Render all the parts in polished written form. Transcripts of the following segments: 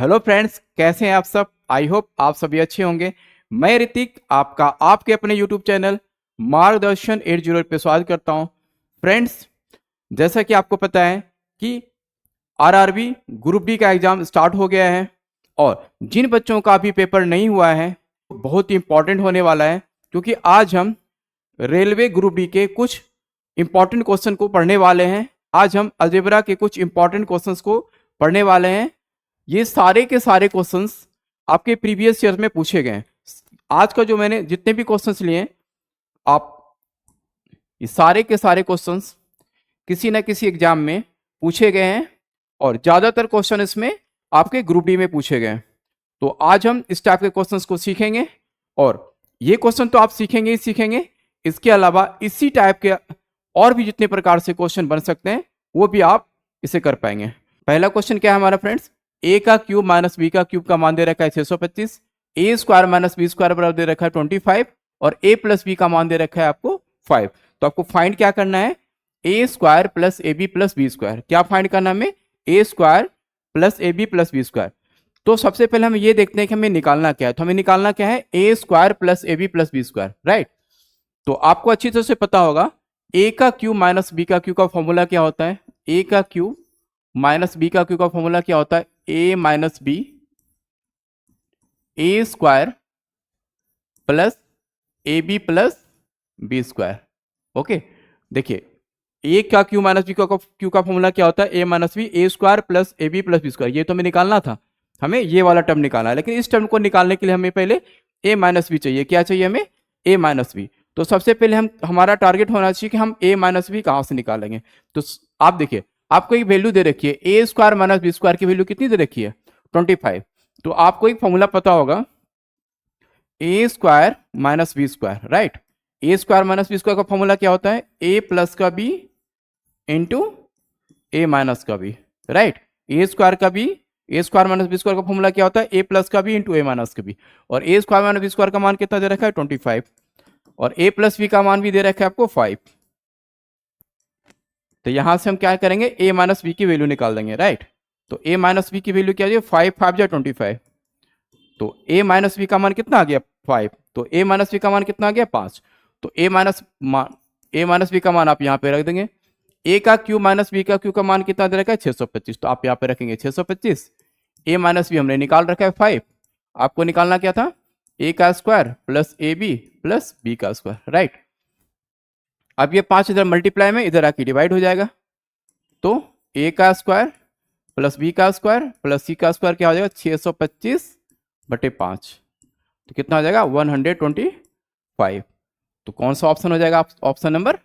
Hello friends, कैसे हैं आप सब। आई होप आप सभी अच्छे होंगे। मैं ऋतिक आपका आपके अपने यूट्यूब चैनल मार्गदर्शन 808 पे स्वागत करता हूं। फ्रेंड्स, जैसा कि आपको पता है कि आरआरबी ग्रुप डी का एग्जाम स्टार्ट हो गया है और जिन बच्चों का अभी पेपर नहीं हुआ है बहुत ही इंपॉर्टेंट होने वाला है, क्योंकि आज हम रेलवे ग्रुप डी के कुछ इंपॉर्टेंट क्वेश्चन को पढ़ने वाले हैं। आज हम अलजेब्रा के कुछ इंपॉर्टेंट क्वेश्चंस को पढ़ने वाले हैं। ये सारे के सारे क्वेश्चंस आपके प्रीवियस ईयर में पूछे गए हैं। आज का जो मैंने जितने भी क्वेश्चंस लिए आप ये सारे के सारे क्वेश्चंस किसी न किसी एग्जाम में पूछे गए हैं और ज़्यादातर क्वेश्चन इसमें आपके ग्रुप डी में पूछे गए हैं। तो आज हम इस टाइप के क्वेश्चंस को सीखेंगे और ये क्वेश्चन तो आप सीखेंगे ही सीखेंगे, इसके अलावा इसी टाइप के और भी जितने प्रकार से क्वेश्चन बन सकते हैं वो भी आप इसे कर पाएंगे। पहला क्वेश्चन क्या है हमारा फ्रेंड्स, ए का क्यूब माइनस बी का क्यूब का मान दे रखा है 625, ए स्क्वायर माइनस बी स्क्वायर बराबर दे रखा है 25 और ए प्लस बी का मान दे रखा है आपको 5। तो आपको फाइंड क्या करना है, A square plus A B plus B square. क्या फाइंड करना है हमें, A square plus A B plus B square. तो सबसे पहले हम ये देखते हैं कि हमें निकालना क्या है। तो हमें निकालना क्या है, A square plus A B plus B square, right. तो आपको अच्छी तरह से पता होगा ए का क्यूब माइनस बी का क्यूब का फॉर्मूला क्या होता है। ए का क्यूब माइनस बी का क्यूब का फॉर्मूला क्या होता है, ए minus B A square plus A B plus B square. Okay, देखिए ए का क्यू माइनस बी का क्यू का फॉर्मूला क्या होता है, ए minus B A square plus A B plus B square. ये तो हमें निकालना था, हमें ये वाला टर्म निकालना है, लेकिन इस टर्म को निकालने के लिए हमें पहले ए माइनस बी चाहिए। क्या चाहिए हमें, ए माइनस बी। तो सबसे पहले हमारा टारगेट होना चाहिए कि हम ए माइनस बी कहाँ से निकालेंगे। तो आप देखिए, आपको एक वैल्यू दे रखी है, A square minus B square की वैल्यू कितनी दे रखी है, 25। तो आपको एक फॉर्मूला पता होगा, A square minus B square, right. A square minus B square का फॉर्मूला क्या होता है, ए प्लस का बी इंटू ए माइनस का बी, राइट। ए स्क्वायर का बी, ए स्क्वायर माइनस बी स्क्वायर का फॉर्मूला क्या होता है, ए प्लस का बी इंटू ए माइनस का बी। और A square minus B square का मान कितना दे रखा है, 25 और ए प्लस बी का मान भी दे रखा है आपको 5। तो यहां से हम क्या करेंगे, ए माइनस बी की वैल्यू निकाल देंगे, राइट। तो ए माइनस बी की वैल्यू क्या है, 5 5 जा 25। तो ए माइनस बी का मान कितना आ गया, 5। तो ए माइनस बी का मान कितना आ गया, 5। तो ए माइनस बी का मान आप यहाँ पे रख देंगे। ए का क्यू माइनस बी का क्यू का मान कितना दे रखा है, 625। तो आप यहाँ पे रखेंगे 625। ए माइनस बी हमने निकाल रखा है 5। आपको निकालना क्या था, ए का square plus A B plus b का स्क्वायर, राइट। अब ये 5 इधर मल्टीप्लाई में इधर आके डिवाइड हो जाएगा। तो ए का स्क्वायर प्लस बी का स्क्वायर प्लस सी का स्क्वायर क्या हो जाएगा, 625/5। तो कितना हो जाएगा, 125। तो कौन सा ऑप्शन हो जाएगा, ऑप्शन नंबर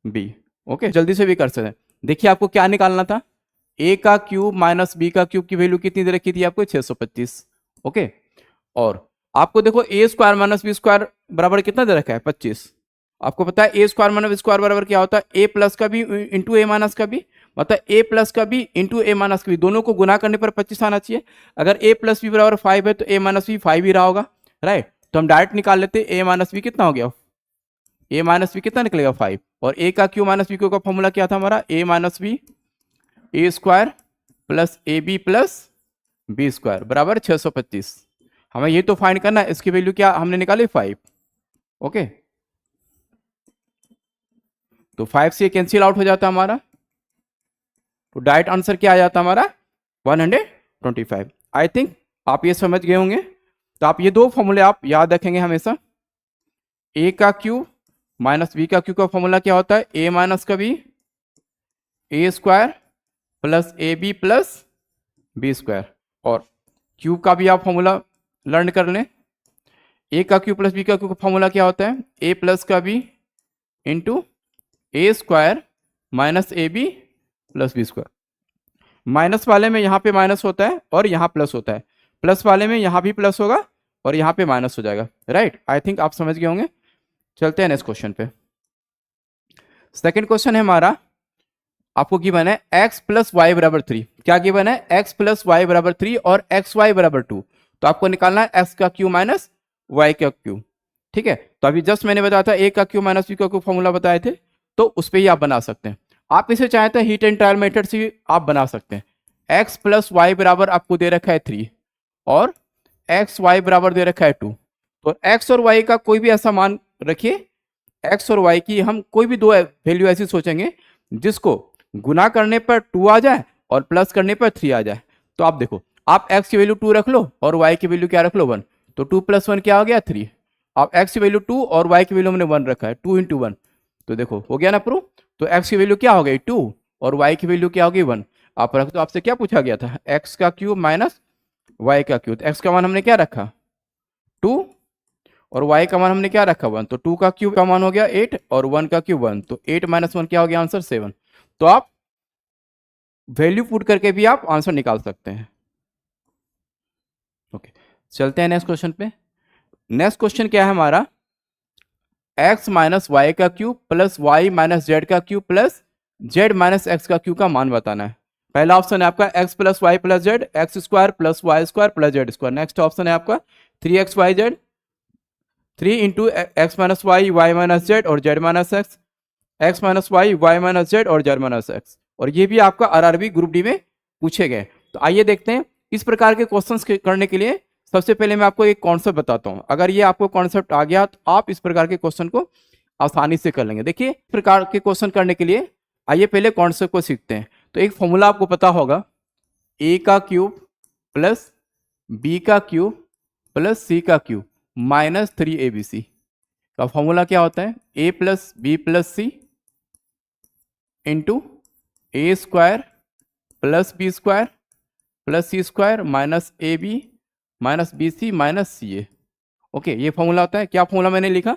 बी। ओके, जल्दी से भी कर सकते हैं। देखिए आपको क्या निकालना था, ए का क्यूब माइनस बी का क्यूब की वैल्यू कितनी दे रखी थी आपको, 625। ओके, और आपको देखो ए स्क्वायर माइनस बी स्क्वायर बराबर कितना दे रखा है, 25। आपको पता है A square minus B square बराबर क्या होता है, ए प्लस का बी इंटू ए माइनस का बी। मतलब ए प्लस का बी इंटू ए माइनस का बी, दोनों को गुना करने पर 25 आना चाहिए। अगर ए प्लस बी बराबर 5 है तो ए माइनस बी 5 ही रहा होगा, राइट। तो हम डायरेक्ट निकाल लेते, ए माइनस बी कितना हो गया, ए माइनस बी कितना निकलेगा, 5। और ए का क्यू माइनस बी क्यू का फॉर्मूला क्या था हमारा, A minus B A square plus A B plus B square बराबर 625। हमें ये तो फाइंड करना है, इसकी वैल्यू क्या हमने निकाली, 5। ओके, तो 5 से कैंसिल आउट हो जाता है हमारा। तो डायरेक्ट आंसर क्या आ जाता है हमारा, 125। आई थिंक आप ये समझ गए होंगे। तो आप ये दो फॉर्मूले आप याद रखेंगे हमेशा। ए का क्यू माइनस बी का क्यू का फॉर्मूला क्या होता है, ए माइनस का B A square plus A B plus B square. और क्यूब का भी आप फॉर्मूला लर्न कर लें। ए का क्यू प्लस बी का क्यू का फॉर्मूला क्या होता है, ए प्लस का B into a square minus A B plus B square. Minus वाले में यहाँ पे माइनस होता है और यहाँ प्लस होता है, प्लस वाले में यहाँ भी प्लस होगा और यहाँ पे माइनस हो जाएगा, राइट। आई थिंक आप समझ गए होंगे। चलते हैं नेक्स्ट क्वेश्चन पे। सेकंड क्वेश्चन है हमारा, आपको गिवन है x प्लस वाई बराबर 3। क्या गिवन है, x प्लस वाई बराबर 3 और एक्स वाई बराबर 2। तो आपको निकालना है x का क्यू माइनस वाई का क्यू, ठीक है। तो अभी जस्ट मैंने बताया था, a का क्यू माइनस बी का क्यू फॉर्मूला बताए थे, तो उस पर ही आप बना सकते हैं। आप इसे चाहें तो हीट एंड ट्रायल मेथड से आप बना सकते हैं। x प्लस वाई बराबर आपको दे रखा है 3 और एक्स वाई बराबर दे रखा है 2। तो x और y का कोई भी ऐसा मान रखिए, x और y की हम कोई भी दो वैल्यू ऐसी सोचेंगे जिसको गुना करने पर 2 आ जाए और प्लस करने पर 3 आ जाए। तो आप देखो, आप x की वैल्यू 2 रख लो और y की वैल्यू क्या रख लो 1, तो 2 + 1 क्या हो गया 3। आप x की वैल्यू 2 और y की वैल्यू हमने 1 रखा है, 2 × 1, तो देखो हो गया ना प्रूफ। तो x की वैल्यू क्या हो गई 2 और y की वैल्यू क्या हो गई 1। आप रख दो, आपसे क्या पूछा गया था, x का क्यूब माइनस y का क्यूब। x का मान हमने क्या रखा 2 और y का मान हमने क्या रखा 1, तो 2 का क्यूब का मान हो गया 8 और 1 का क्यूब 1, तो 8 - 1 क्या हो गया आंसर 7। तो आप वैल्यू पुट करके भी आप आंसर निकाल सकते हैं। ओके, चलते हैं नेक्स्ट क्वेश्चन पे। नेक्स्ट क्वेश्चन क्या है हमारा, x माइनस वाई का cube plus Y minus Z का cube plus Z minus X का क्यूब का मान बताना है। पहला ऑप्शन है आपका x plus Y plus Z, X square plus Y square plus Z square. Next option है आपका 3xyz, 3 into X minus Y Y minus Z और Z minus X, X minus Y Y minus Z और Z minus x. और ये भी आपका RRB group D में पूछे गए। तो आइए देखते हैं, इस प्रकार के क्वेश्चंस करने के लिए सबसे पहले मैं आपको एक कॉन्सेप्ट बताता हूं। अगर ये आपको कॉन्सेप्ट आ गया तो आप इस प्रकार के क्वेश्चन को आसानी से कर लेंगे। देखिए, इस प्रकार के क्वेश्चन करने के लिए आइए पहले कॉन्सेप्ट को सीखते हैं। तो एक फॉर्मूला आपको पता होगा, a का क्यूब प्लस b का क्यूब प्लस c का क्यूब माइनस 3abc का फॉर्मूला क्या होता है, a plus B plus c into a square plus B square plus C square minus A B minus B C minus C a. Okay, ये formula होता है। क्या formula मैंने लिखा,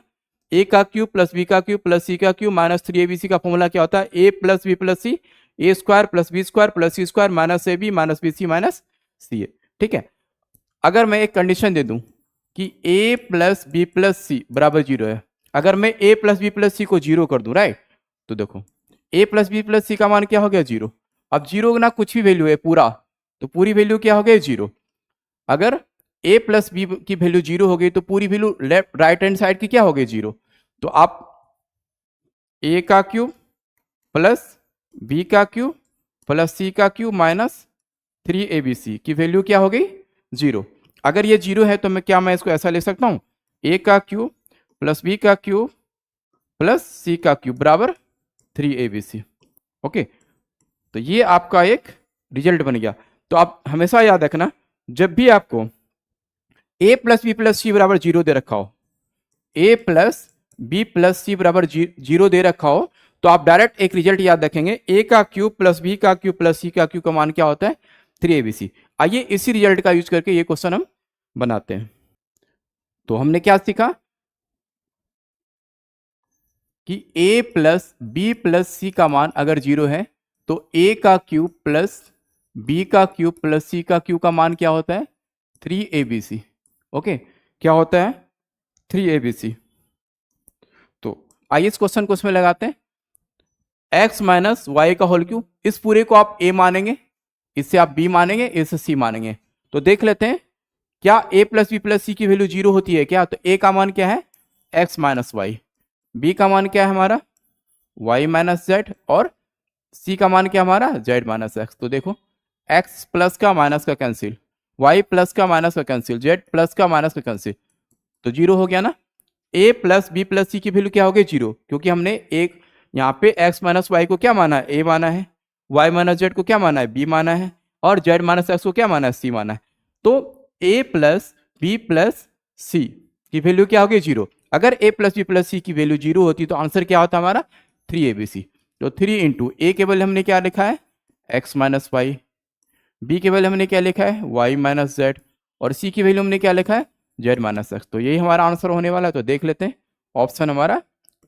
ए का क्यूब प्लस बी का क्यूब प्लस सी का cube minus 3abc का फॉर्मूला क्या होता है, ए plus B plus C, A square plus B square plus C square minus A B minus B C minus C A. ठीक है, अगर मैं एक कंडीशन दे दूं कि a प्लस बी प्लस सी बराबर 0 है, अगर मैं a प्लस बी प्लस सी को 0 कर दूं, राइट, तो देखो a प्लस बी प्लस सी का मान क्या हो गया 0। अब 0 ना कुछ भी वैल्यू है पूरा, तो पूरी वैल्यू क्या हो गई 0। अगर a प्लस बी की वैल्यू 0 हो गई तो पूरी value left right hand side की क्या हो गई 0। तो आप a का क्यूब प्लस b का क्यूब प्लस c का क्यूब माइनस 3abc की वैल्यू क्या हो गई 0। अगर ये 0 है तो मैं इसको ऐसा ले सकता हूं, a का क्यूब प्लस b का क्यूब प्लस c का क्यूब बराबर 3abc। ओके, तो ये आपका एक रिजल्ट बन गया। तो आप हमेशा याद रखना, जब भी आपको a प्लस बी प्लस सी बराबर 0 दे रखा हो, a प्लस बी प्लस सी बराबर 0 दे रखा हो, तो आप डायरेक्ट एक रिजल्ट याद रखेंगे, a का क्यूब प्लस बी का क्यूब प्लस सी का क्यूब का मान क्या होता है 3abc। आइए इसी रिजल्ट का यूज करके ये क्वेश्चन हम बनाते हैं। तो हमने क्या सीखा कि a प्लस बी प्लस सी का मान अगर 0 है तो a का क्यूब प्लस b का क्यूब प्लस c का क्यूब का मान क्या होता है 3abc। ओके, क्या होता है 3abc। तो आइए इस क्वेश्चन को उसमें लगाते हैं, x माइनस वाई का होल क्यूब, इस पूरे को आप a मानेंगे, इससे आप b मानेंगे, इससे c मानेंगे। तो देख लेते हैं क्या a प्लस बी प्लस सी की वैल्यू 0 होती है क्या। तो a का मान क्या है x माइनस वाई, b का मान क्या है हमारा y माइनस जेड और c का मान क्या हमारा z माइनस एक्स। तो देखो x प्लस का माइनस का कैंसिल, y प्लस का माइनस का कैंसिल, z प्लस का माइनस का कैंसिल, तो 0 हो गया ना। a प्लस बी प्लस सी की वैल्यू क्या हो गई 0, क्योंकि हमने एक यहाँ पे x माइनस वाई को क्या माना है a माना है, y माइनस जेड को क्या माना है b माना है और z माइनस एक्स को क्या माना है c माना है। तो a प्लस बी प्लस सी की वैल्यू क्या होगी 0। अगर a प्लस बी प्लस सी की वैल्यू 0 होती तो आंसर क्या होता हमारा 3abc। तो 3 इंटू a के वैल्यू हमने क्या लिखा है x माइनस वाई, b के वैल्यू हमने क्या लिखा है y माइनस जेड और c की वैल्यू हमने क्या लिखा है z माइनस एक्स। तो यही हमारा आंसर होने वाला है। तो देख लेते हैं, ऑप्शन हमारा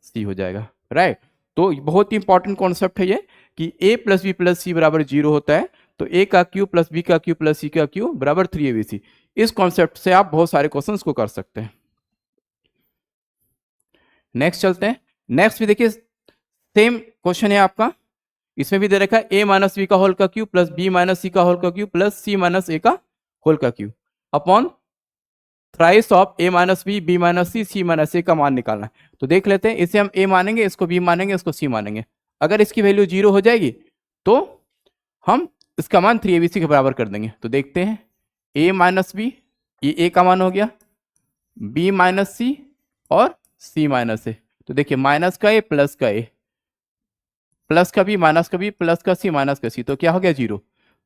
c हो जाएगा, राइट। तो बहुत ही इंपॉर्टेंट कॉन्सेप्ट है ये कि a प्लस बी प्लस सी बराबर 0 होता है, तो a का क्यूब प्लस b का क्यूब प्लस c का क्यूब बराबर 3abc। इस कॉन्सेप्ट से आप बहुत सारे क्वेश्चंस को कर सकते हैं। नेक्स्ट चलते हैं, नेक्स्ट भी देखिए सेम क्वेश्चन है आपका, इसमें भी दे रखा है a माइनस बी का होल का क्यूब प्लस b माइनस सी का होल का cube plus c minus a का होल का cube upon thrice of a minus b minus c minus a का मान निकालना है। तो देख लेते हैं, इसे हम a मानेंगे, इसको b मानेंगे, इसको c मानेंगे। अगर इसकी वैल्यू 0 हो जाएगी तो हम इसका मान 3abc के बराबर कर देंगे। तो देखते हैं a माइनस बी, ये a का मान हो गया, b माइनस सी और c माइनस ए। तो देखिए माइनस का a प्लस का a, प्लस का b माइनस का b प्लस का c माइनस का c, तो क्या हो गया 0।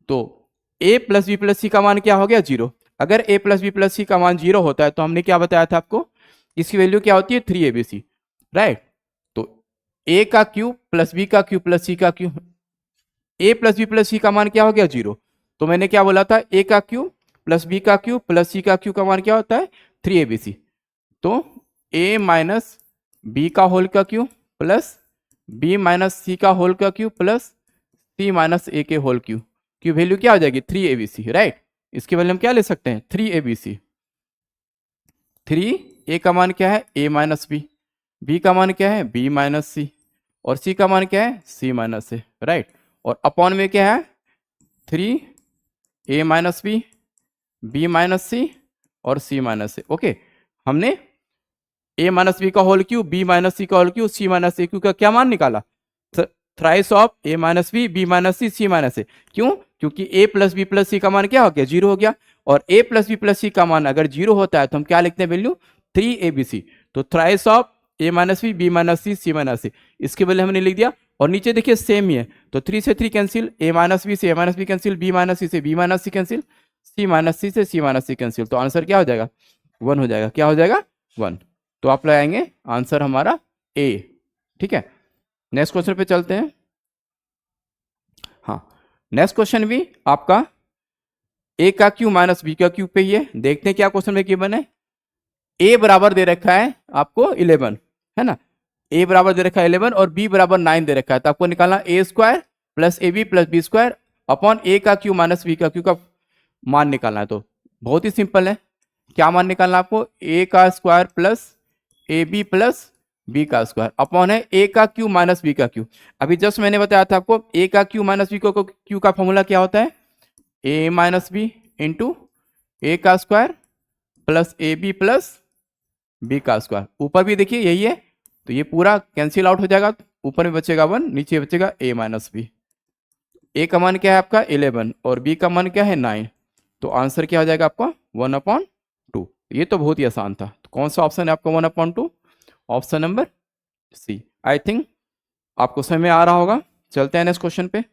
तो a प्लस बी प्लस सी का मान क्या हो गया 0। अगर a प्लस बी प्लस सी का मान 0 होता है तो हमने क्या बताया था आपको, इसकी वैल्यू क्या होती है 3abc, राइट। तो a का क्यूब प्लस b का क्यूब प्लस c का cube, a plus B plus सी का मान क्या हो गया 0। तो मैंने क्या बोला था, a का क्यूब प्लस b का क्यूब प्लस c का क्यूब का मान क्या होता है 3abc। तो a माइनस बी का होल का क्यूब प्लस b माइनस सी का होल का क्यूब प्लस c माइनस ए के होल क्यूब की वैल्यू क्या हो जाएगी 3abc, राइट। इसकी वैल्यू हम क्या ले सकते हैं 3abc। 3 a का मान क्या है a माइनस बी, b का मान क्या है b माइनस सी और c का मान क्या है c माइनस ए, राइट। और अपॉन में क्या है 3 a minus B, b minus C और c माइनस ए। ओके, हमने a माइनस बी का होल क्यूब, b माइनस सी का whole cube, c minus A cube का क्या मान निकाला, thrice of a minus B, b minus C, c minus A. क्यों, क्योंकि a प्लस बी प्लस सी का मान क्या हो गया 0 हो गया, और a प्लस बी प्लस सी का मान अगर 0 होता है तो हम क्या लिखते हैं वैल्यू 3abc। तो thrice of a minus B, b minus C, c minus A, इसके वैल्यू हमने लिख दिया। और नीचे देखिए सेम ही है, तो 3 से 3 कैंसिल, a माइनस बी से a minus B cancel, b minus C से b minus C cancel, c minus C से c माइनस सी कैंसिल। तो आंसर क्या हो जाएगा 1 हो जाएगा। क्या हो जाएगा 1। तो आप लगाएंगे आंसर हमारा a, ठीक है। नेक्स्ट क्वेश्चन पे चलते हैं। हाँ, नेक्स्ट क्वेश्चन भी आपका a का क्यू माइनस बी का क्यू पे ही है। देखते हैं क्या क्वेश्चन में गिवन है। a बराबर दे रखा है आपको 11, है ना, a बराबर दे रखा है 11 और b बराबर 9 दे रखा है। तो आपको निकालना a square plus A B plus B square upon a का क्यू माइनस बी का क्यू का मान निकालना है। तो बहुत ही सिंपल है, क्या मान निकालना आपको a का square plus A B plus b का स्क्वायर अपॉन है a का क्यू माइनस बी का क्यू। अभी जस्ट मैंने बताया था आपको a का क्यू माइनस बी का क्यू का फॉर्मूला क्या होता है a minus b into a का square plus A B plus b का स्क्वायर। ऊपर भी देखिए यही है, तो ये पूरा कैंसिल आउट हो जाएगा, ऊपर में बचेगा 1, नीचे बचेगा a माइनस बी। ए का मान क्या है आपका 11 और बी का मान क्या है 9। तो आंसर क्या हो जाएगा आपका 1/2। ये तो बहुत ही आसान था। तो कौन सा ऑप्शन है आपका 1/2, option number c. I think आपको समझ में आ रहा होगा। चलते हैं नेक्स्ट क्वेश्चन पे।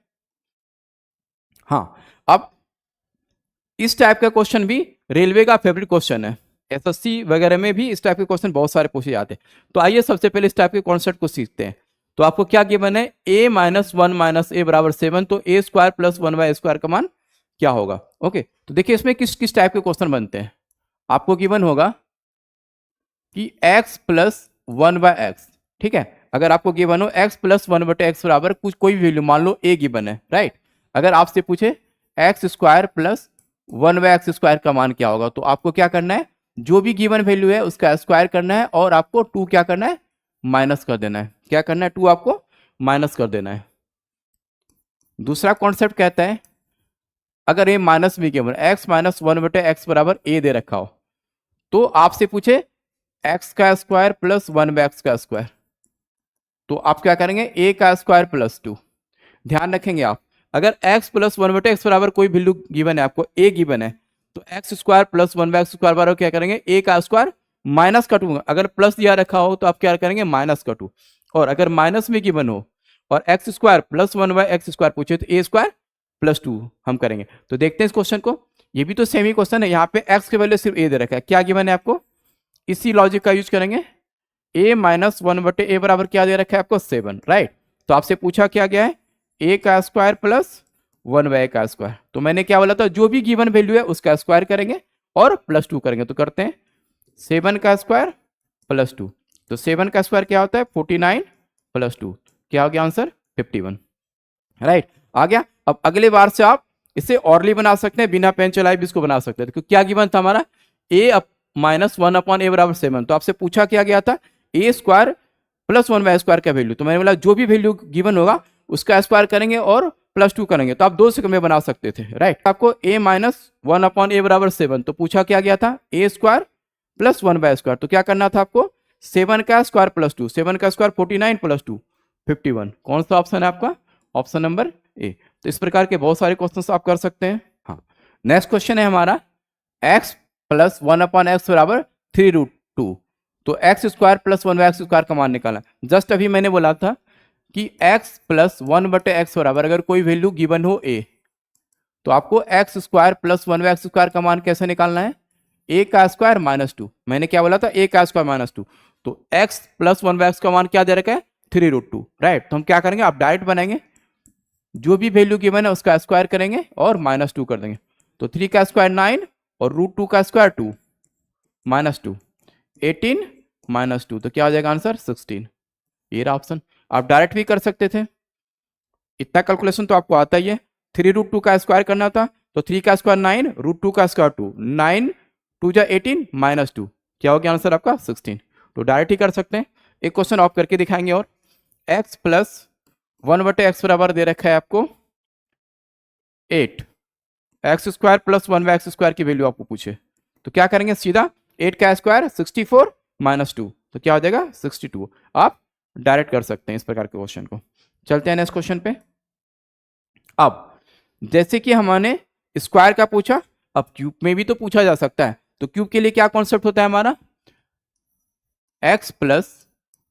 हाँ, अब इस टाइप का क्वेश्चन भी रेलवे का फेवरेट क्वेश्चन है, एसएससी वगैरह में भी इस टाइप के क्वेश्चन बहुत सारे पूछे जाते हैं। तो आइए सबसे पहले इस टाइप के कॉन्सेप्ट को सीखते हैं। तो आपको क्या गिवन है a माइनस 1 माइनस ए बराबर 7, तो a square plus 1/a square का मान क्या होगा। ओके, तो देखिए इसमें किस किस टाइप के क्वेश्चन बनते हैं। आपको गिवन होगा कि x प्लस 1/x, ठीक है। अगर आपको गिवन हो x प्लस 1/x बराबर कुछ कोई भी वैल्यू, मान लो a गिवन है, राइट। अगर आपसे पूछे x square plus 1/x square का मान क्या होगा, तो आपको क्या करना है, जो भी गिवन वैल्यू है उसका स्क्वायर करना है और आपको 2 क्या करना है माइनस कर देना है। क्या करना है 2 आपको माइनस कर देना है। दूसरा कॉन्सेप्ट कहता है अगर a minus be given x minus 1/x बराबर a दे रखा हो, तो आपसे पूछे x का स्क्वायर प्लस 1/x का स्क्वायर, तो आप क्या करेंगे a का स्क्वायर प्लस 2। ध्यान रखेंगे आप, अगर x प्लस 1/x बराबर कोई वैल्यू गिवन है, आपको a गिवन है, तो x square plus 1/x square बराबर क्या करेंगे a का स्क्वायर माइनस का 2। अगर प्लस दिया रखा हो तो आप क्या करेंगे माइनस का 2, और अगर माइनस में गिवन हो और x square plus 1/x square पूछे तो a स्क्वायर प्लस 2 हम करेंगे। तो देखते हैं इस क्वेश्चन को, ये भी तो सेम ही क्वेश्चन है। यहाँ पे x के वैल्यू सिर्फ a दे रखा है, क्या गिवन है आपको, इसी लॉजिक का यूज करेंगे। a माइनस 1/a बराबर क्या दे रखा है आपको 7, राइट। तो आपसे पूछा क्या गया है a का स्क्वायर प्लस 1/a का स्क्वायर। तो मैंने क्या बोला था, जो भी गिवन वैल्यू है उसका स्क्वायर करेंगे और प्लस 2 करेंगे। तो करते हैं 7 का स्क्वायर प्लस 2, तो 7 का स्क्वायर क्या होता है 49 प्लस 2, क्या हो गया आंसर 51, राइट। आ गया। अब अगले बार से आप इसे ऑरली बना सकते हैं, बिना पेन चलाए भी इसको बना सकते हैं। क्या गिवन था हमारा a माइनस 1/a बराबर 7। तो आपसे पूछा क्या गया था a square plus 1/a square का वैल्यू। तो मैंने बोला जो भी वैल्यू गिवन होगा उसका स्क्वायर करेंगे और प्लस 2 करेंगे। तो आप 2 सेकंड में बना सकते थे, राइट। आपको a माइनस 1/a बराबर 7, तो पूछा क्या गया था a square plus 1/a square. तो क्या करना था आपको 7 का स्क्वायर प्लस 2, 7 का स्क्वायर 49 प्लस 2 51। कौन सा ऑप्शन है आपका, ऑप्शन नंबर ए। तो इस प्रकार के बहुत सारे क्वेश्चन आप कर सकते हैं। हाँ, नेक्स्ट क्वेश्चन है हमारा x प्लस 1/x बराबर 3√2। तो एक्स स्क्वायर प्लस 1/x² का मान निकालना। जस्ट अभी मैंने बोला था कि x प्लस 1/x बराबर अगर कोई वैल्यू गिवन हो a, तो आपको एक्स स्क्वायर प्लस 1/x² का मान कैसे निकालना है, a का स्क्वायर माइनस 2। मैंने क्या बोला था, a का स्क्वायर माइनस 2। तो x प्लस 1/x का मान क्या दे रखा है, 3√2, राइट। तो हम क्या करेंगे, आप डायरेक्ट बनाएंगे, जो भी वैल्यू गिवन है उसका स्क्वायर करेंगे और माइनस 2 कर देंगे। तो 3 का स्क्वायर 9 और √2 का स्क्वायर 2 माइनस 2 18 माइनस 2, तो क्या हो जाएगा आंसर 16। ये रहा ऑप्शन। आप डायरेक्ट भी कर सकते थे, इतना कैलकुलेशन तो आपको आता ही है। 3√2 का स्क्वायर करना था, तो 3 का स्क्वायर 9 √2 का स्क्वायर 2, 9 2 जा 18 माइनस 2, क्या हो गया आंसर आपका 16। तो डायरेक्ट ही कर सकते हैं। एक क्वेश्चन ऑफ करके दिखाएंगे और x प्लस 1/x बराबर दे रखा है आपको 8, एक्स स्क्वायर प्लस 1/x² की वैल्यू आपको पूछे, तो क्या करेंगे सीधा 8 का स्क्वायर 64 माइनस 2, तो क्या हो जाएगा 62। आप डायरेक्ट कर सकते हैं इस प्रकार के क्वेश्चन को। चलते हैं नेक्स्ट क्वेश्चन पे। अब जैसे कि हमने स्क्वायर का पूछा, अब क्यूब में भी तो पूछा जा सकता है। तो क्यूब के लिए क्या कॉन्सेप्ट होता है हमारा, x प्लस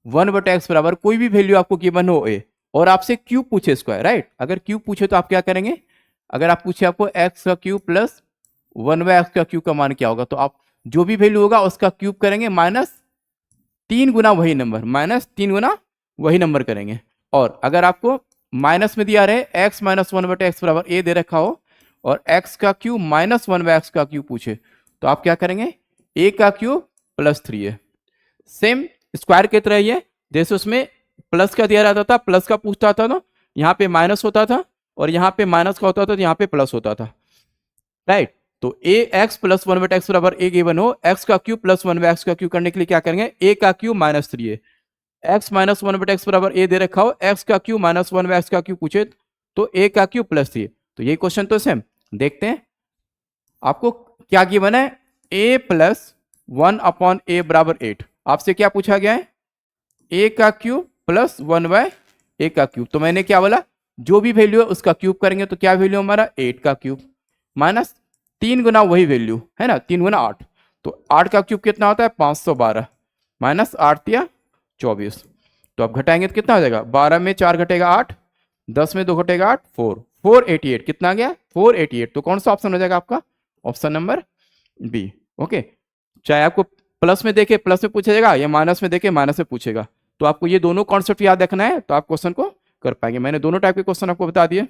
1/x बराबर कोई भी वैल्यू आपको गिवन हो a और आपसे क्यूब पूछे स्क्वायर, राइट। अगर क्यूब पूछे तो आप क्या करेंगे, अगर आप पूछे आपको x का क्यूब प्लस 1/x का क्यूब का मान क्या होगा, तो आप जो भी वैल्यू होगा उसका क्यूब करेंगे माइनस 3 गुना वही नंबर, माइनस 3 गुना वही नंबर करेंगे। और अगर आपको माइनस में दिया रहे x माइनस 1/x बराबर a दे रखा हो और x का क्यूब माइनस 1/x का क्यूब पूछे, तो आप क्या करेंगे a का cube plus 3a। Same square की तरह ही है, जैसे उसमें प्लस का दिया रहता था, प्लस का पूछता था ना, यहाँ पे माइनस होता था और यहाँ पे माइनस का होता था, तो यहाँ पे प्लस होता था, राइट। तो ए एक्स प्लस 1/x बराबर ए गिवन हो, एक्स का क्यूब प्लस 1/x का क्यूब करने के लिए क्या करेंगे, ए का cube minus 3a, x minus 1/x बराबर ए दे रखा हो, एक्स का क्यूब माइनस 1/x का क्यूब पूछे तो ए का क्यूब प्लस 3a। तो यही क्वेश्चन तो सेम देखते हैं, आपको क्या गिवन है, a प्लस 1/a बराबर 8। आपसे क्या पूछा गया है, a का क्यूब प्लस 1/a का क्यूब। तो मैंने क्या बोला, जो भी वैल्यू है उसका क्यूब करेंगे, तो क्या वैल्यू हमारा 8 का क्यूब माइनस 3 गुना वही वैल्यू है ना, 3 गुना 8, तो 8 का क्यूब कितना होता है 512 माइनस 8 या 24। तो आप घटाएंगे तो कितना हो जाएगा, 12 में 4 घटेगा 8, 10 में 2 घटेगा 8, 488 कितना आ गया 488। तो कौन सा ऑप्शन हो जाएगा आपका, ऑप्शन नंबर बी। ओके, चाहे आपको प्लस में देखे प्लस में पूछेगा या माइनस में देखे माइनस में पूछेगा, तो आपको ये दोनों कॉन्सेप्ट याद रखना है, तो आप क्वेश्चन को कर पाएंगे। मैंने दोनों टाइप के क्वेश्चन आपको बता दिए।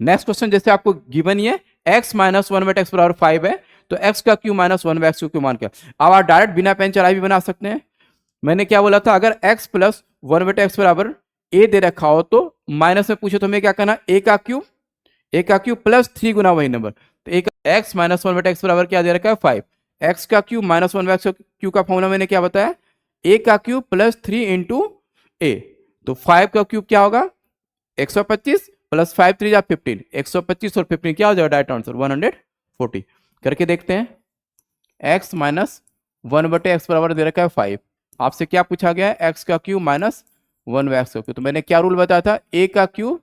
नेक्स्ट क्वेश्चन, जैसे आपको गिवन ही है x माइनस 1/x बराबर 5 है, तो x का क्यूब माइनस 1/x क्यूब मान क्या। अब आप डायरेक्ट बिना पेन चलाए भी बना सकते हैं। मैंने क्या बोला था, अगर x प्लस 1/x बराबर a दे रखा हो तो माइनस में पूछे तो हमें क्या करना, a का क्यूब प्लस 3 गुना वही नंबर। तो a का x माइनस 1/x बराबर क्या दे रखा है 5, x का क्यूब माइनस 1/x क्यूब का फॉर्मूला मैंने क्या बताया, a का क्यूब प्लस 3 इंटू a। तो 5 का क्यूब क्या होगा 125 प्लस 5 3 जा 15, 125 और 15 क्या हो जाएगा डायरेक्ट आंसर 140। करके देखते हैं, x माइनस 1/x बराबर दे रखा है 5, आपसे क्या पूछा गया है x का क्यूब माइनस 1/x का क्यूब। तो मैंने क्या रूल बताया था, a का क्यूब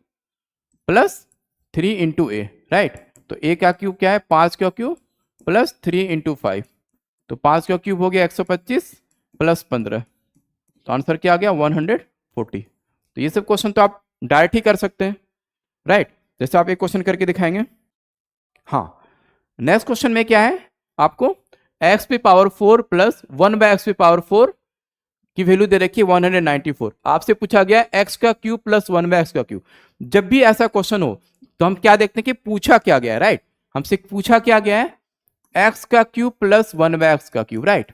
प्लस 3 इंटू ए, राइट। तो a का क्यूब क्या है 5 का क्यूब प्लस 3 इंटू 5, तो 5 का क्यूब हो गया 125 प्लस 15, तो आंसर क्या आ गया 140। तो ये सब क्वेश्चन तो आप डायरेक्ट ही कर सकते हैं, राइट। जैसे आप एक क्वेश्चन करके दिखाएंगे। हाँ, नेक्स्ट क्वेश्चन में क्या है, आपको x पे पावर 4 प्लस 1/x पे पावर 4 की वैल्यू दे रखी है 194। आपसे पूछा गया x का क्यूब प्लस 1/x का क्यूब। जब भी ऐसा क्वेश्चन हो तो हम क्या देखते हैं कि पूछा क्या गया है, राइट। हमसे पूछा क्या गया है, x का क्यूब प्लस 1/x का क्यूब, राइट।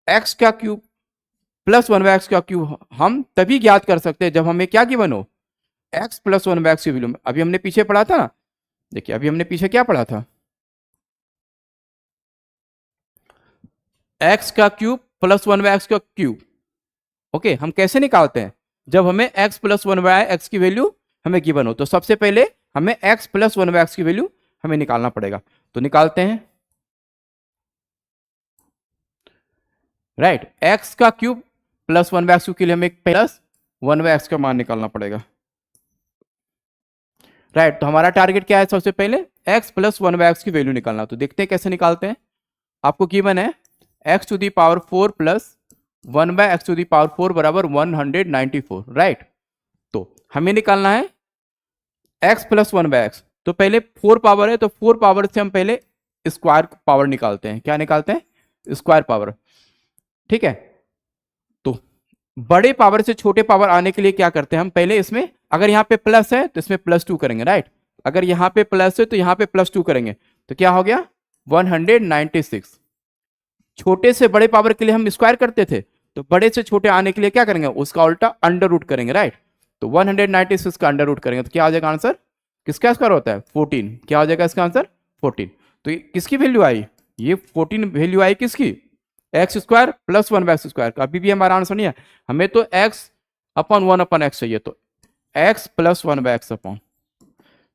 x का क्यूब प्लस 1/x का क्यूब हम तभी ज्ञात कर सकते हैं जब हमें क्या गिवन हो, x प्लस 1/x की वैल्यू। अभी हमने पीछे पढ़ा था ना, देखिए अभी हमने पीछे क्या पढ़ा था, x का क्यूब प्लस 1/x का क्यूब। ओके, हम कैसे निकालते हैं, जब हमें x प्लस 1/x की वैल्यू हमें गिवन हो, तो सबसे पहले हमें x प्लस 1/x की वैल्यू हमें निकालना पड़ेगा। तो निकालते हैं, राइट। x का क्यूब प्लस 1/x के लिए हमें प्लस 1/x का मान निकालना पड़ेगा, राइट। तो हमारा टारगेट क्या है, सबसे पहले x प्लस 1/x की वैल्यू निकालना। तो देखते हैं कैसे निकालते हैं। आपको गिवन है x to the power 4 plus 1/x to the power 4 बराबर 194, राइट। तो हमें निकालना है x प्लस 1/x। तो पहले 4 पावर है, तो 4 पावर से हम पहले स्क्वायर पावर निकालते हैं। क्या निकालते हैं? स्क्वायर पावर, ठीक है। तो बड़े पावर से छोटे पावर आने के लिए क्या करते हैं हम, पहले इसमें अगर यहाँ पे प्लस है तो इसमें +2 करेंगे, राइट। अगर यहाँ पे प्लस है तो यहाँ पे +2 करेंगे, तो क्या हो गया 196। छोटे से बड़े पावर के लिए हम स्क्वायर करते थे, तो बड़े से छोटे आने के लिए क्या करेंगे, उसका उल्टा अंडर रूट करेंगे, राइट। तो 196 का अंडर रूट करेंगे तो क्या आ जाएगा आंसर, किसका स्क्वायर होता है 14। क्या हो जाएगा इसका आंसर 14। तो ये किसकी वैल्यू आई, ये 14 वैल्यू आई किसकी, एक्स स्क्वायर प्लस 1/x²। अभी भी हमारा आंसर नहीं है, हमें तो x अपॉन 1/x चाहिए। तो x प्लस 1/x अपॉन,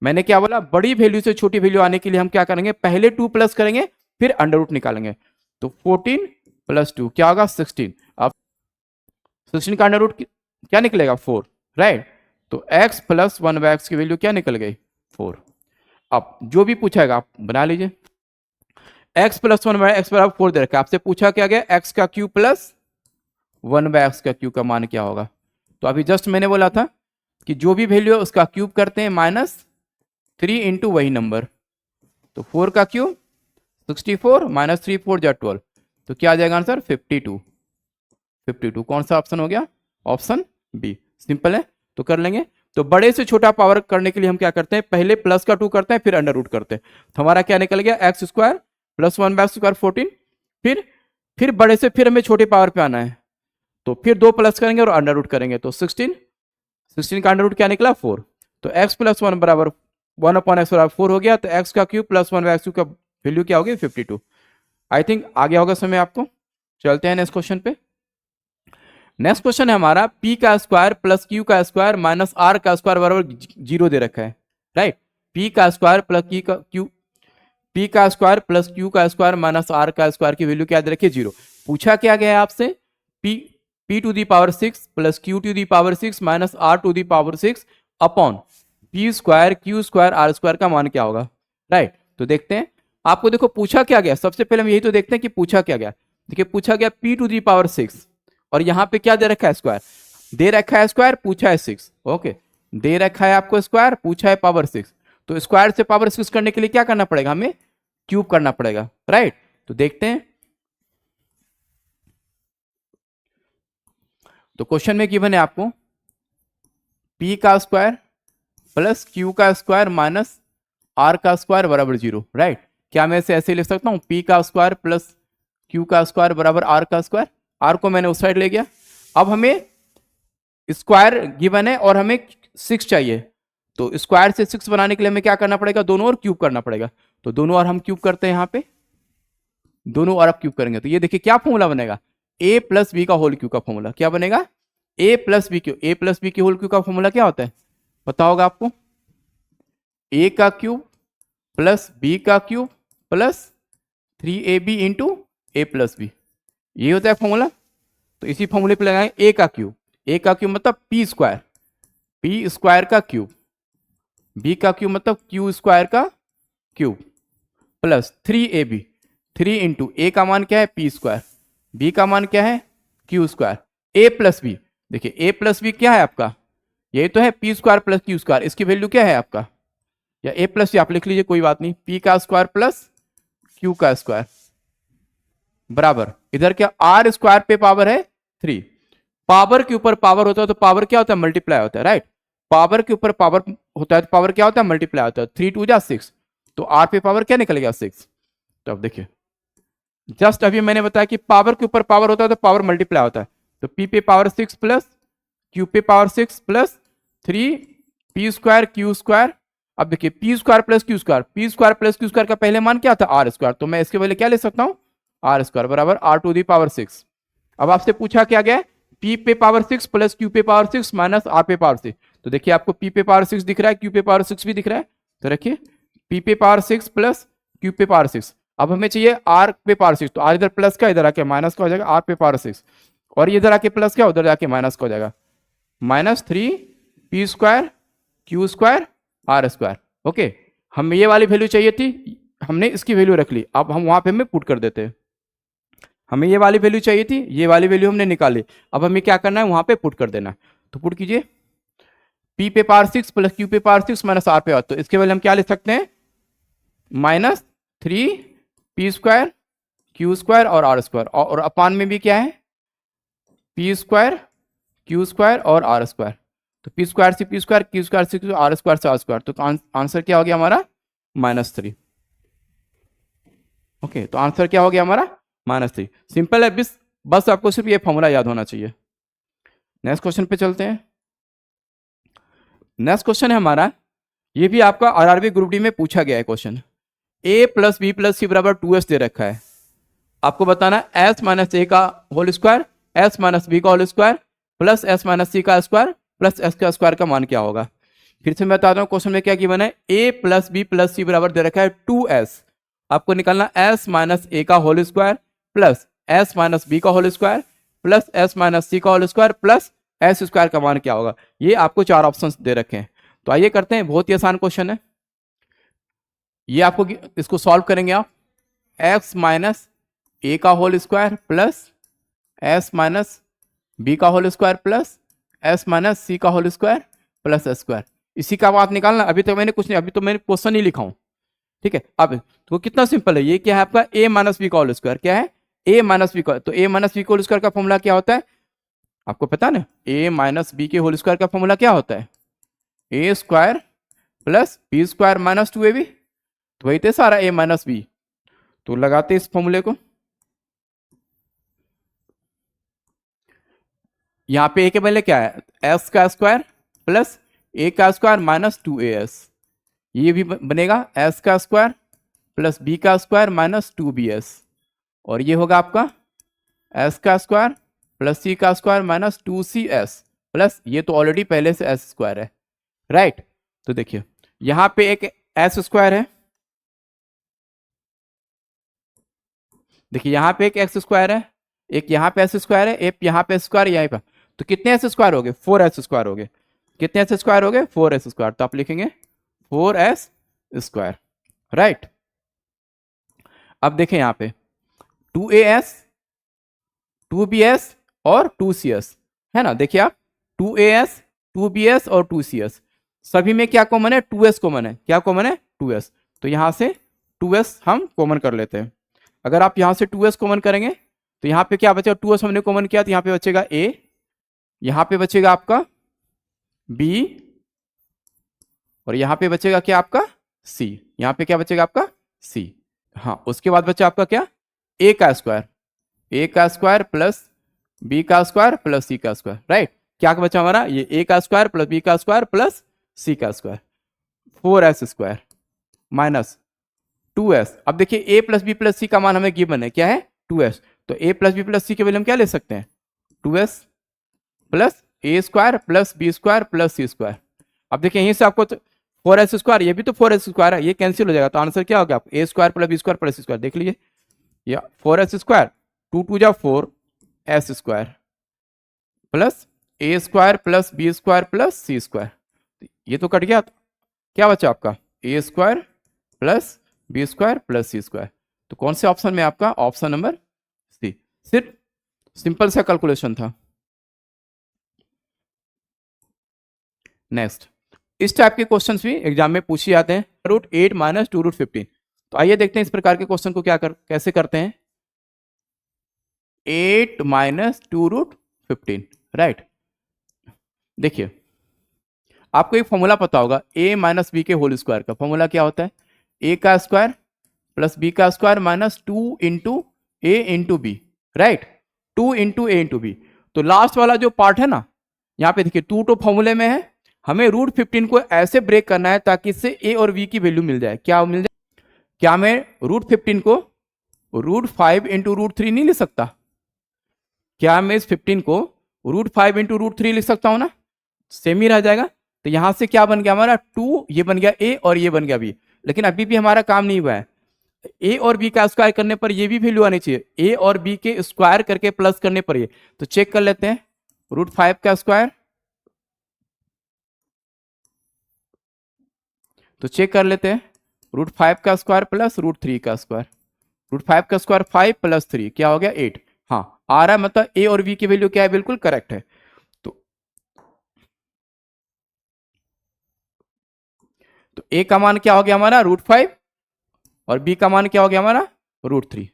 मैंने क्या बोला, बड़ी वैल्यू से छोटी वैल्यू आने के लिए हम क्या करेंगे, पहले 2 प्लस करेंगे फिर अंडर रूट निकालेंगे। तो 14 प्लस 2 क्या होगा 16। अब 16 का अंडर रूट क्या निकलेगा 4, राइट। तो x प्लस 1/x की वैल्यू क्या निकल गई 4। अब जो भी पूछाएगा आप बना लीजिए। x प्लस 1/x बराबर 4 दे रखा है, आपसे पूछा क्या गया x का क्यूब प्लस 1/x का क्यूब का मान क्या होगा। तो अभी जस्ट मैंने बोला था कि जो भी वैल्यू है उसका क्यूब करते हैं -3 इंटू वही नंबर। तो 4 का क्यूब 64 -3 4 जा 12, तो क्या आ जाएगा आंसर 52। कौन सा ऑप्शन हो गया, ऑप्शन बी। सिंपल है, तो कर लेंगे। तो बड़े से छोटा पावर करने के लिए हम क्या करते हैं, पहले प्लस का 2 करते हैं फिर अंडर रूट करते हैं। तो हमारा क्या निकल गया x² प्लस 1/x² 14, फिर बड़े से फिर हमें छोटे पावर पे आना है, तो फिर 2 प्लस करेंगे और अंडर रूट करेंगे। तो 16 का अंडर रूट क्या निकला 4। तो x प्लस 1 बराबर 1/x बराबर 4 हो गया। तो x का क्यूब प्लस 1/x का वैल्यू क्या होगी 52। आई थिंक आ गया होगा समय आपको। चलते हैं नेक्स्ट क्वेश्चन पे। नेक्स्ट क्वेश्चन है हमारा p का स्क्वायर प्लस q का स्क्वायर माइनस r का स्क्वायर बराबर 0 दे रखा है, राइट। p का स्क्वायर प्लस p का स्क्वायर प्लस q का स्क्वायर माइनस r का स्क्वायर की वैल्यू क्या दे रखी है 0। पूछा क्या गया है आपसे, p to the power 6 plus q to the power 6 minus r to the power 6 upon p square q square r square का मान क्या होगा, राइट। तो देखते हैं आपको, देखो पूछा क्या गया, सबसे पहले हम यही तो देखते हैं कि पूछा क्या गया। देखिए पूछा गया p टू दी पावर 6 और यहां पे क्या दे रखा है स्क्वायर, दे रखा है स्क्वायर, पूछा है 6, ओके। दे रखा है आपको स्क्वायर, पूछा है पावर 6। तो स्क्वायर से पावर 6 करने के लिए क्या करना पड़ेगा, हमें क्यूब करना पड़ेगा, राइट। तो देखते हैं। तो क्वेश्चन में गिवन है आपको p का स्क्वायर प्लस q का स्क्वायर माइनस r का स्क्वायर बराबर 0, राइट। क्या मैं इसे ऐसे लिख सकता हूं, p का स्क्वायर प्लस q का स्क्वायर बराबर r का स्क्वायर। r को मैंने उस साइड ले गया। अब हमें स्क्वायर गिवन है और हमें 6 चाहिए, तो स्क्वायर से 6 बनाने के लिए हमें क्या करना पड़ेगा, दोनों ओर क्यूब करना पड़ेगा। तो दोनों ओर हम क्यूब करते हैं, यहाँ पे दोनों ओर आप क्यूब करेंगे तो ये देखिए क्या फॉर्मूला बनेगा, a प्लस बी का होल क्यूब का फॉर्मूला क्या बनेगा, a प्लस बी की होल क्यूब का फॉर्मूला क्या होता है पता होगा आपको, a का क्यूब प्लस b का cube plus 3ab into a plus b, ये होता है फॉर्मूला। तो इसी फॉर्मूले पे लगाएंगे a का क्यूब मतलब p स्क्वायर का क्यूब, b का क्यूब मतलब q स्क्वायर का cube plus 3ab, 3 into a का मान क्या है p स्क्वायर, b का मान क्या है q square, a plus b. देखिए a प्लस बी क्या है आपका, यही तो है p square plus q square, इसकी वैल्यू क्या है आपका, या a प्लस आप लिख लीजिए कोई बात नहीं, p का स्क्वायर प्लस q का स्क्वायर बराबर इधर क्या r स्क्वायर पे पावर है 3, पावर के ऊपर पावर होता है तो पावर क्या होता है मल्टीप्लाई होता है, राइट। पावर के ऊपर पावर होता है तो पावर क्या होता है मल्टीप्लाई होता है, 3 2 जा 6, तो r पे पावर क्या निकलेगा 6। तो अब देखिए जस्ट अभी मैंने बताया कि पावर के ऊपर पावर होता है तो पावर मल्टीप्लाई होता है, तो p पे पावर 6 प्लस q पे power 6 plus 3 p square q square. अब देखिए p square plus q square का पहले मान क्या था r स्क्वायर, तो मैं इसके पहले क्या ले सकता हूं r स्क्वायर बराबर r टू दी पावर 6। अब आपसे पूछा क्या गया, p पे पावर 6 प्लस q पे पावर 6 माइनस r पे पावर 6। तो देखिए आपको p पे पावर 6 दिख रहा है, q पे पावर 6 भी दिख रहा है, तो रखिए p पे पावर 6 प्लस q पे पावर 6। अब हमें चाहिए r पे पावर 6, तो r इधर प्लस का इधर आके माइनस का हो जाएगा r पे पावर 6। और इधर आके प्लस क्या, उधर जाके माइनस का हो जाएगा, -3p² q² r²। ओके, हमें ये वाली वैल्यू चाहिए थी, हमने इसकी वैल्यू रख ली। अब हम वहां पे हमें पुट कर देते हैं, हमें ये वाली वैल्यू चाहिए थी, ये वाली वैल्यू हमने निकाली। अब हमें क्या करना है, वहां पे पुट कर देना। तो पुट कीजिए, p पे पावर 6 प्लस q पे पावर 6 माइनस r पे पावर, तो इसके वैल्यू हम क्या लिख सकते हैं, -3p² q² और r², और अपान में भी क्या है, p² q² और r²। तो p² से p², q² से q, r² से r², तो आंसर क्या हो गया हमारा, -3। ओके, तो आंसर क्या हो गया हमारा, -3। सिंपल है, बस आपको सिर्फ ये फॉर्मूला याद होना चाहिए। नेक्स्ट क्वेश्चन पे चलते हैं। नेक्स्ट क्वेश्चन है हमारा, ये भी आपका आरआरबी ग्रुप डी में पूछा गया है क्वेश्चन। a + b + c बराबर 2s दे रखा है, आपको बताना s - a का होल स्क्वायर, s - b का whole square plus s - c का स्क्वायर प्लस s का स्क्वायर का मान क्या होगा। फिर से मैं बताता हूँ क्वेश्चन में क्या गिवन है, a + b + c बराबर दे रखा है 2s, आपको निकालना s - a का whole square plus s - b का whole square plus s - c का whole square plus s square का मान क्या होगा। ये आपको 4 ऑप्शंस दे रखे हैं। तो आइए करते हैं, बहुत ही आसान क्वेश्चन है ये। आपको इसको सॉल्व करेंगे आप, x - a का whole square plus s - b का whole square plus s - c का whole square plus s square, इसी का बात निकालना। अभी तक मैंने कुछ नहीं, अभी तो मैंने क्वेश्चन ही लिखा हूं, ठीक है। अब तो कितना सिंपल है, ये क्या है आपका a - b का होल स्क्वायर, क्या है a - b का, तो a - b का होल स्क्वायर का फॉर्मूला क्या होता है, आपको पता है ना, a - b के होल स्क्वायर का फॉर्मूला क्या होता है, a² प्लस b² - 2ab, तो वही थे सारा a - b। तो लगाते इस फॉर्मूले को, यहां पे a के पहले क्या है, s का स्क्वायर प्लस a का स्क्वायर माइनस 2as, ये भी बनेगा s का स्क्वायर प्लस b का स्क्वायर माइनस 2bs, और ये होगा आपका s का स्क्वायर प्लस c का स्क्वायर माइनस 2cs प्लस, ये तो ऑलरेडी पहले से s स्क्वायर है, राइट। तो देखिए यहां पे एक s स्क्वायर है, देखिए यहां पे एक x स्क्वायर है, एक यहां पे s स्क्वायर है, एक यहां पे स्क्वायर, यहीं पर, तो कितने s स्क्वायर हो गए, 4s स्क्वायर हो गए। कितने s स्क्वायर हो गए, 4s स्क्वायर, तो आप लिखेंगे 4s स्क्वायर, राइट। अब देखें यहां पे 2as 2bs और 2cs है ना, देखिए आप 2as 2bs और 2cs, सभी में क्या कॉमन है, 2s कॉमन है, क्या कॉमन है, 2s, तो यहां से 2s हम कॉमन कर लेते हैं। अगर आप यहां से 2s कॉमन करेंगे तो यहां पे क्या बचेगा, 2s हमने कॉमन किया तो यहां पे बचेगा a, यहां पे बचेगा आपका b, और यहां पे बचेगा क्या आपका c, यहां पे क्या बचेगा आपका c। हाँ, उसके बाद बचा आपका क्या, a का स्क्वायर, a का स्क्वायर प्लस b का स्क्वायर प्लस c का स्क्वायर, राइट। क्या बचा हमारा, ये a का स्क्वायर प्लस b का स्क्वायर प्लस c का square, 4s square minus 2s। अब देखिए a plus b plus c का मान हमें गिवन है, क्या है 2s, तो a plus b plus c के वैल्यू हम क्या ले सकते हैं, 2s plus a square plus b square plus c square. अब देखिए यहीं से आपको 4s स्क्वायर, ये भी तो 4s स्क्वायर है, ये कैंसिल हो जाएगा, तो आंसर क्या होगा, a square plus b square plus c square, देख लीजिए या 4s स्क्वायर 2 2 जा 4 s square plus a square plus b square plus c square, ये तो कट गया, तो क्या बचा आपका a square plus b square plus c square. तो कौन से ऑप्शन में आपका, ऑप्शन नंबर सी। सिर्फ सिंपल सा कैलकुलेशन था। नेक्स्ट, इस टाइप के क्वेश्चंस भी एग्जाम में पूछे जाते हैं, √8 - 2√15। तो आइए देखते हैं इस प्रकार के क्वेश्चन को कैसे करते हैं, 8 - 2√15, राइट। देखिए आपको एक फॉर्मूला पता होगा, a - b के होल स्क्वायर का फॉर्मूला क्या होता है, a का स्क्वायर प्लस b का square minus 2 into a into b, right, 2 into a into b. तो लास्ट वाला जो पार्ट है ना, यहाँ पे देखिए 2 तो फॉर्मूले में है, हमें √15 को ऐसे ब्रेक करना है ताकि इससे a और b की वैल्यू मिल जाए, क्या मिल जाए, क्या मैं √15 को √5 इंटू √3 नहीं लिख सकता, क्या मैं इस 15 को √5 इंटू √3 लिख सकता हूं ना, सेम ही रह जाएगा। तो यहां से क्या बन गया हमारा 2, ये बन गया a और ये बन गया b, लेकिन अभी भी हमारा काम नहीं हुआ है। ए और बी का स्क्वायर करने पर ये भी वैल्यू आनी चाहिए, ए और बी के स्क्वायर करके प्लस करने पर ये। तो चेक कर लेते हैं, √5 का स्क्वायर, तो चेक कर लेते हैं, √5 का स्क्वायर प्लस √3 का स्क्वायर, √5 का स्क्वायर 5 प्लस 3 क्या हो गया 8। हाँ आ रहा है, मतलब ए और बी की वैल्यू क्या है, बिल्कुल करेक्ट है। तो ए का मान क्या हो गया हमारा √5 और बी का मान क्या हो गया हमारा √3।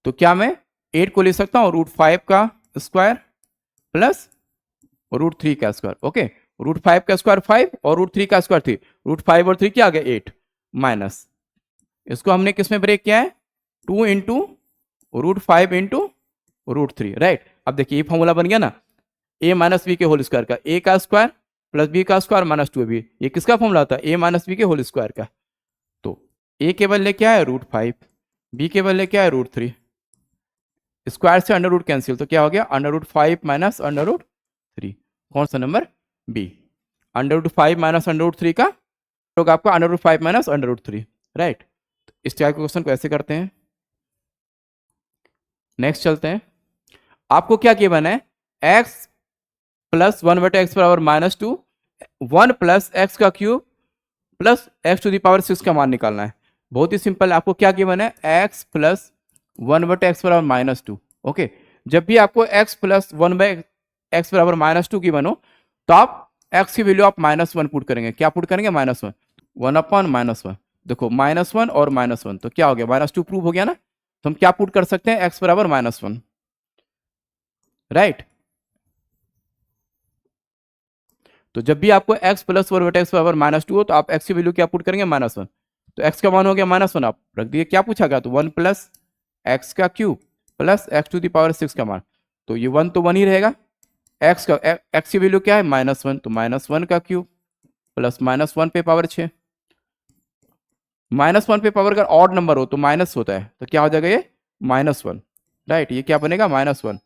तो क्या मैं 8 को ले सकता हूं √5 का स्क्वायर प्लस √3 का स्क्वायर। ओके, √5 का स्क्वायर 5 और √3 का स्क्वायर 3, √5 और 3 क्या आ गया 8 माइनस, इसको हमने किस में ब्रेक किया है 2 इंटू √5 इंटू √3, राइट। अब देखिए ये फॉर्मूला बन गया ना, a माइनस बी के होल स्क्वायर का, a का स्क्वायर प्लस b का स्क्वायर माइनस 2ab, ये किसका फॉर्मूला होता है a माइनस बी के होल स्क्वायर का। तो a के बदले क्या है √5, b के बदले क्या है √3, स्क्वायर से अंडर रूट कैंसिल, तो क्या हो गया √5 माइनस √3, कौन सा नंबर बी। √5 माइनस √3 का होगा आपका √5 माइनस √3, राइट। इस टाइप के क्वेश्चन को ऐसे करते हैं। नेक्स्ट चलते हैं, आपको क्या गिवन है x प्लस 1/x बराबर -2, 1 प्लस एक्स का क्यूब प्लस x⁶ का मान निकालना है। बहुत ही सिंपल है, आपको क्या गिवन है x प्लस 1/x बराबर -2। ओके, जब भी आपको x प्लस 1/x बराबर -2 गिवन हो तो आप x की वैल्यू आप -1 पुट करेंगे, क्या पुट करेंगे -1, 1/-1। देखो -1 और -1 तो क्या हो गया -2 प्रूव हो गया ना, तो हम क्या पुट कर सकते हैं x बराबर -1, राइट। तो जब भी आपको x प्लस 1/x बराबर -2 हो तो आप x की वैल्यू क्या पुट करेंगे -1, तो x का मान हो गया -1, आप रख दिए, क्या पूछा गया तो 1 प्लस एक्स का क्यूब प्लस x⁶ का मान, तो ये 1 तो 1 ही रहेगा, x की वैल्यू क्या है -1, तो -1 का क्यूब प्लस -1 पे पावर 6, -1 पे पावर अगर ऑड नंबर हो तो माइनस होता है, तो क्या हो जाएगा ये -1, राइट। ये क्या बनेगा -1,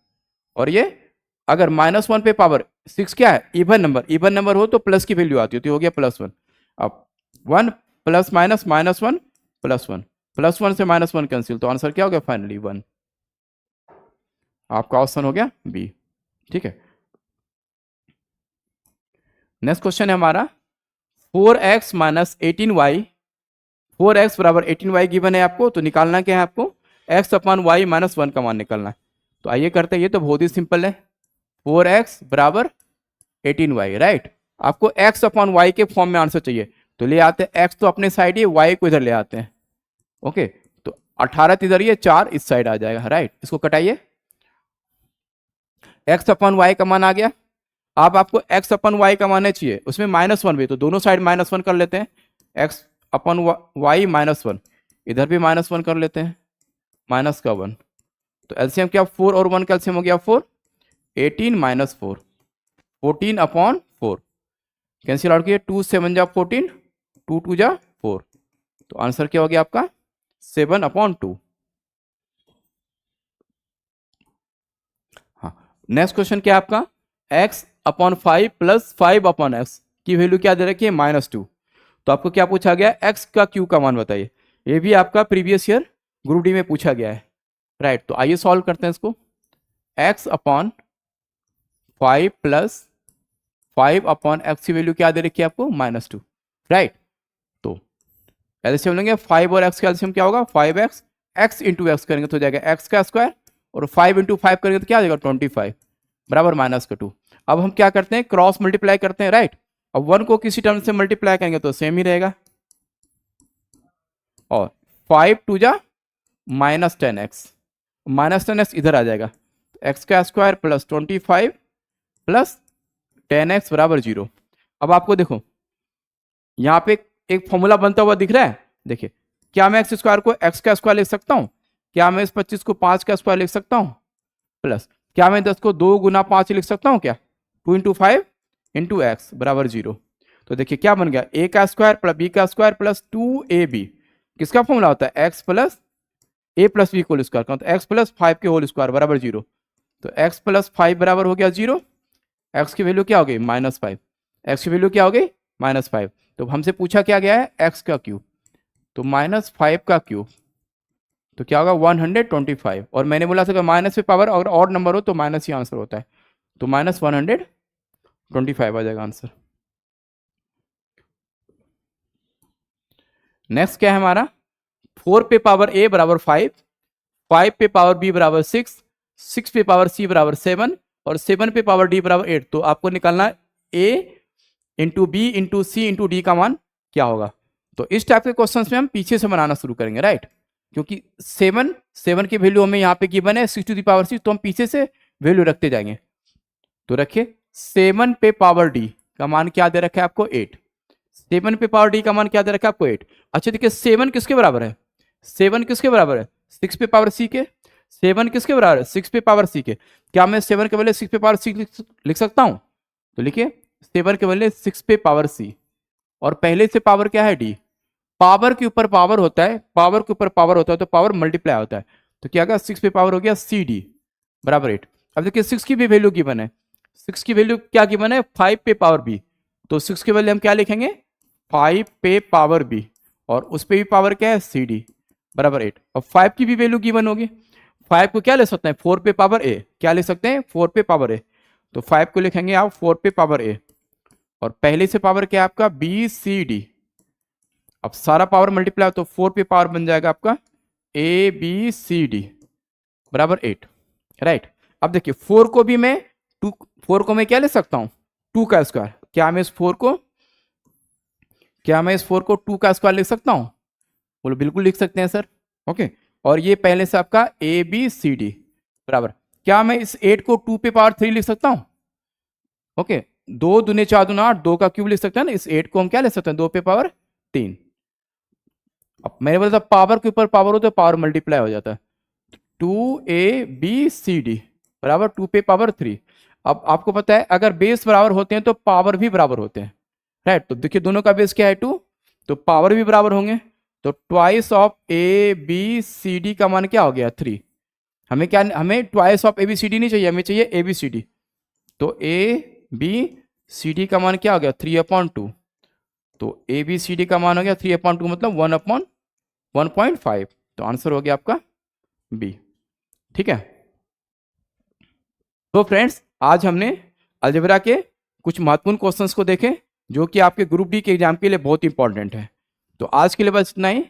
और ये अगर -1 पे पावर 6 क्या है इवन नंबर हो तो प्लस की वैल्यू आती है, तो हो गया +1। अब 1 प्लस माइनस -1 +1, +1 से -1 कैंसिल, तो आंसर क्या हो गया फाइनली 1, आपका ऑप्शन हो गया बी, ठीक है। नेक्स्ट क्वेश्चन है हमारा 4x माइनस 18y, 4x बराबर 18y गिवन है आपको, तो निकालना क्या है आपको x/y -1 का मान निकालना है। तो आइए करते हैं, ये तो बहुत ही सिंपल है, 4x बराबर 18y, राइट। आपको x/y के फॉर्म में आंसर चाहिए, तो ले आते हैं x तो अपने साइड ही, y को इधर ले आते हैं। ओके, तो 18 इधर, ये 4 इस साइड आ जाएगा, राइट। इसको कटाइए, x/y का मान आ गया। अब आपको x/y का मान चाहिए, उसमें -1 भी, तो दोनों साइड -1 कर लेते हैं, x/y -1, इधर भी -1 कर लेते हैं, -1, तो एलसीएम क्या 4 और 1 का एलसीएम हो गया 4, 18 - 4, 14/4, कैंसिल आउट किए, 2 7 जा 14, 2 2 जा 4, तो आंसर क्या हो गया आपका 7/2। हाँ, नेक्स्ट क्वेश्चन क्या है आपका x/5 प्लस 5/x की वैल्यू क्या दे रखी है -2, तो आपको क्या पूछा गया x का क्यू का मान बताइए, ये भी आपका प्रीवियस ईयर ग्रुप डी में पूछा गया है, राइट। तो आइए सॉल्व करते हैं इसको, x/5 प्लस 5/x की वैल्यू क्या दे रखी है आपको -2, राइट। तो एलसीएम लेंगे 5 और x का एलसीएम क्या होगा 5x, x इंटू एक्स करेंगे तो हो जाएगा x का स्क्वायर, और 5 इंटू 5 करेंगे तो क्या आ जाएगा 25 बराबर -2। अब हम क्या करते हैं क्रॉस मल्टीप्लाई करते हैं, राइट। अब 1 को किसी टर्म से मल्टीप्लाई करेंगे तो सेम ही रहेगा, और 5 2 जा -10x इधर आ जाएगा, x का स्क्वायर प्लस 25 प्लस 10x बराबर 0। अब आपको देखो यहाँ पे एक फॉर्मूला बनता हुआ दिख रहा है, देखिए क्या मैं x² को x का स्क्वायर लिख सकता हूँ, क्या मैं इस 25 को 5 का स्क्वायर लिख सकता हूँ, प्लस क्या मैं 10 को 2 गुना 5 लिख सकता हूँ क्या, 2 इंटू 5 इंटू एक्स बराबर 0। तो देखिए क्या बन गया a का स्क्वायर प्लस b का स्क्वायर प्लस 2ab, किसका फॉर्मूला होता है x plus a plus b whole square का, तो x प्लस 5 के होल स्क्वायर बराबर 0, तो x प्लस 5 बराबर हो गया 0, x की वैल्यू क्या हो गई -5, x की वैल्यू क्या हो गई -5। तो हमसे पूछा क्या गया है x का क्यूब, तो -5 का क्यूब तो क्या होगा 125। और मैंने बोला था कि माइनस पे पावर अगर और नंबर हो तो माइनस ही आंसर होता है, तो -125 आ जाएगा आंसर। नेक्स्ट क्या है हमारा, 4 पे पावर a बराबर 5, 5 पे पावर b बराबर 6, 6 पे पावर c बराबर 7 और 7 पे पावर d बराबर 8। तो आपको निकालना a into b into c into d का मान क्या होगा। तो इस टाइप के क्वेश्चन में हम पीछे से बनाना शुरू करेंगे, राइट, क्योंकि 7 की वैल्यू हमें यहाँ पे गिवन है 6 टू दी पावर 6, तो हम पीछे से वैल्यू रखते जाएंगे। तो रखिए 7 पे पावर डी का मान क्या दे रखा है आपको 8, 7 पे पावर डी का मान क्या दे रखा है आपको 8। अच्छा देखिए 7 किसके बराबर है, 7 किसके बराबर है 6 पे पावर सी के, 7 किसके बराबर है 6 पे पावर सी के। क्या मैं 7 के बदले 6 पे पावर सी लिख सकता हूं, तो लिखिए 7 के बदले 6 पे पावर सी और पहले से पावर क्या है डी। पावर के ऊपर पावर होता है, पावर के ऊपर पावर होता है तो पावर मल्टीप्लाई होता है, तो क्या होगा 6 पे पावर हो गया सी डी बराबर 8। अब देखिए 6 की भी वैल्यू गिवन है, 6 की वैल्यू क्या गिवन है 5 पे पावर बी, तो 6 के बदले हम क्या लिखेंगे 5 पे पावर बी और उस पे भी पावर क्या है सी डी बराबर 8। और 5 की भी वैल्यू गिवन होगी, 5 को क्या ले सकते हैं 4 पे पावर ए, क्या ले सकते हैं 4 पे पावर ए, तो 5 को लिखेंगे आप 4 पे पावर ए और पहले से पावर क्या है आपका बी सी डी। अब सारा पावर मल्टीप्लाई तो 4 पे पावर बन जाएगा आपका ए बी सी डी बराबर 8, राइट। अब देखिए 4 को भी मैं 4 को मैं क्या ले सकता हूं 2 का स्क्वायर, क्या मैं इस 4 को 2 का स्क्वायर लिख सकता हूं, बोलो बिल्कुल लिख सकते हैं सर, ओके। और ये पहले से आपका ए बी सी डी बराबर, क्या मैं इस 8 को 2 पे पावर 3 लिख सकता हूं, ओके। 2 दूने 4 दूना 8, 2 का क्यूब लिख सकते हैं ना, इस 8 को हम क्या ले सकते हैं 2 पे पावर 3। अब मैंने बोला था पावर के ऊपर पावर हो तो पावर मल्टीप्लाई हो जाता है, 2ab बराबर 2 पे पावर 3। अब आपको पता है अगर बेस बराबर होते हैं तो पावर भी बराबर होते हैं, राइट। तो देखिए दोनों का बेस क्या है 2, तो पावर भी बराबर होंगे, तो twice of a b c d का मान क्या हो गया 3। हमें क्या, हमें twice of a b c d नहीं चाहिए, हमें चाहिए ए बी सी डी, तो ए बी सी डी का मान क्या हो गया 3/2, तो ए बी सी डी का मान हो गया 3/2 मतलब 1/1.5, तो आंसर हो गया आपका बी, ठीक है। तो फ्रेंड्स आज हमने अलजेब्रा के कुछ महत्वपूर्ण क्वेश्चंस को देखे जो कि आपके ग्रुप डी के एग्जाम के लिए बहुत इंपॉर्टेंट है। तो आज के लिए बस इतना ही।